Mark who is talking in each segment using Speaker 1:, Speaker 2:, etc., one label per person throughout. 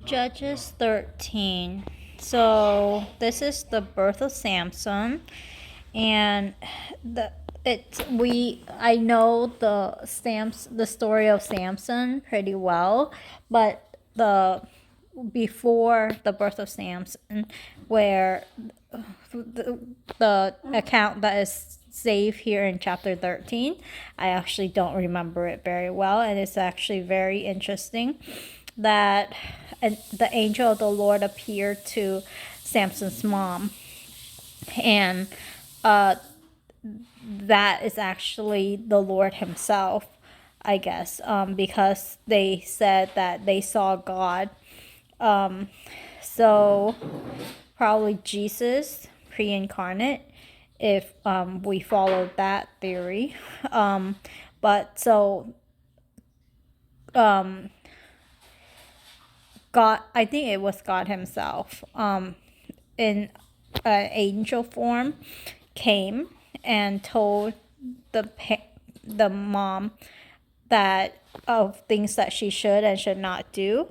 Speaker 1: Judges 13. So this is the birth of Samson, and the I know the story of Samson pretty well, but the before the birth of Samson, where the account that is saved here in chapter 13, I actually don't remember it very well, and it's actually very interesting that the angel of the Lord appeared to Samson's mom, and uh, that is actually the Lord himself, I guess, because they said that they saw God. So probably Jesus pre-incarnate, if we follow that theory. But so God, I think it was God himself, in angel form, came and told the mom that of things that she should and should not do.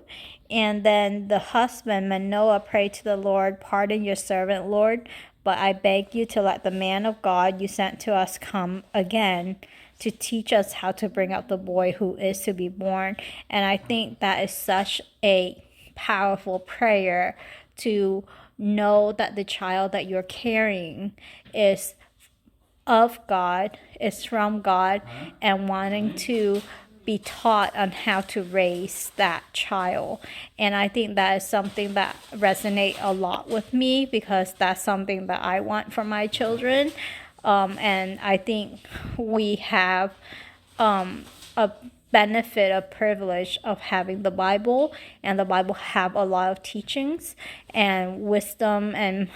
Speaker 1: And then the husband, Manoah, prayed to the Lord, "Pardon your servant, Lord, but I beg you to let the man of God you sent to us come again to teach us how to bring up the boy who is to be born." And I think that is such a powerful prayer, to know that the child that you're carrying is of God, is from God, and wanting to be taught on how to raise that child. And I think that is something that resonates a lot with me, because that's something that I want for my children. And I think we have a benefit, a privilege of having the Bible, and the Bible have a lot of teachings and wisdom and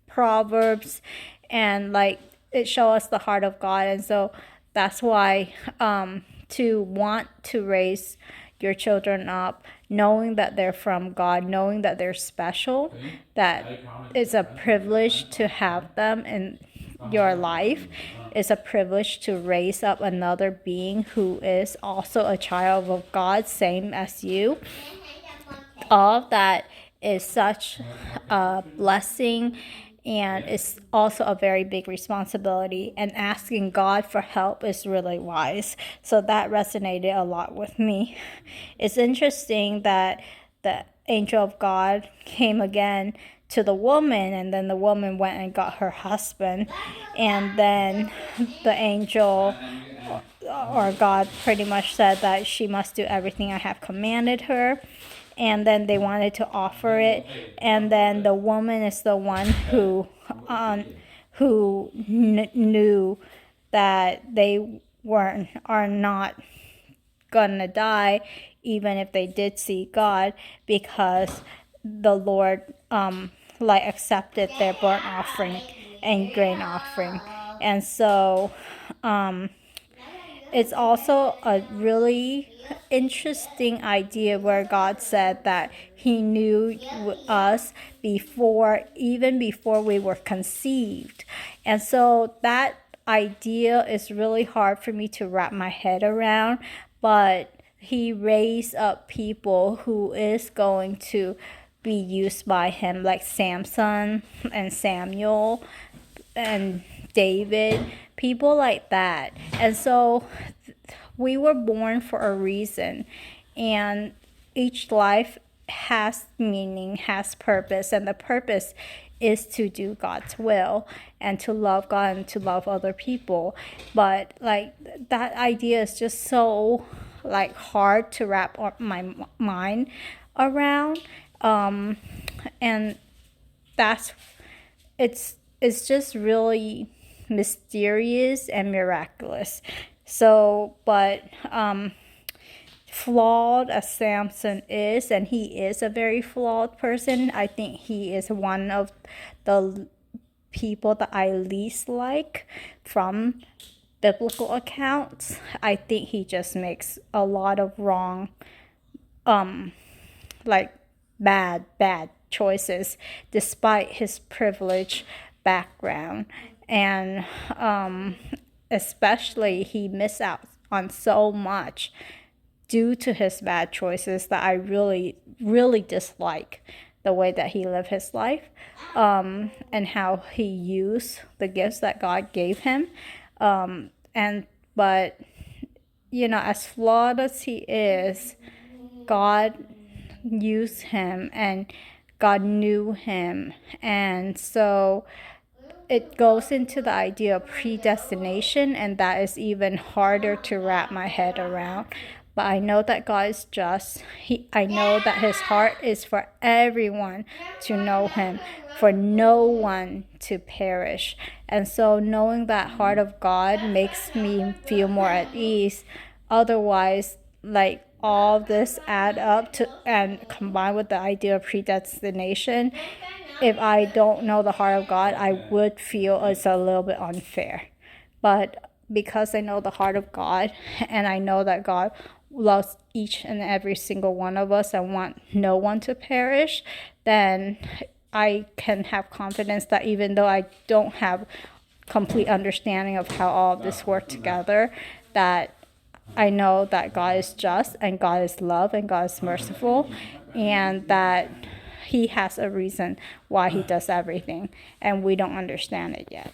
Speaker 1: proverbs, and like it show us the heart of God. And so that's why, to want to raise your children up knowing that they're from God, knowing that they're special, that it's a privilege to have them in your life. It's a privilege to raise up another being who is also a child of God, same as you. All of that is such a blessing, and it's also a very big responsibility, and asking God for help is really wise. So that resonated a lot with me. It's interesting that the angel of God came again to the woman, and then the woman went and got her husband, and then the angel or God pretty much said that she must do everything I have commanded her. And then they wanted to offer it, and then the woman is the one who knew that they are not gonna die, even if they did see God, because the Lord like accepted their burnt offering and grain offering. And so it's also a really interesting idea where God said that he knew us even before we were conceived. And so that idea is really hard for me to wrap my head around, but he raised up people who is going to be used by him, like Samson and Samuel and David, people like that. And so we were born for a reason, and each life has meaning, has purpose, and the purpose is to do God's will and to love God and to love other people. But like that idea is just so like hard to wrap my mind around, and that's it's just really mysterious and miraculous. So, but flawed as Samson is, and he is a very flawed person, I think he is one of the people that I least like from biblical accounts. I think he just makes a lot of wrong, like bad choices, despite his privileged background. And especially he missed out on so much due to his bad choices that I really, really dislike the way that he lived his life, and how he used the gifts that God gave him. But as flawed as he is, God used him and God knew him. And so it goes into the idea of predestination, and that is even harder to wrap my head around. But I know that God is just. I know that his heart is for everyone to know him, for no one to perish. And so knowing that heart of God makes me feel more at ease. Otherwise, like, all this add up to and combined with the idea of predestination, if I don't know the heart of God, I would feel it's a little bit unfair. But because I know the heart of God, and I know that God loves each and every single one of us and want no one to perish, then I can have confidence that even though I don't have complete understanding of how all of this worked together, that I know that God is just and God is love and God is merciful, and that he has a reason why he does everything, and we don't understand it yet.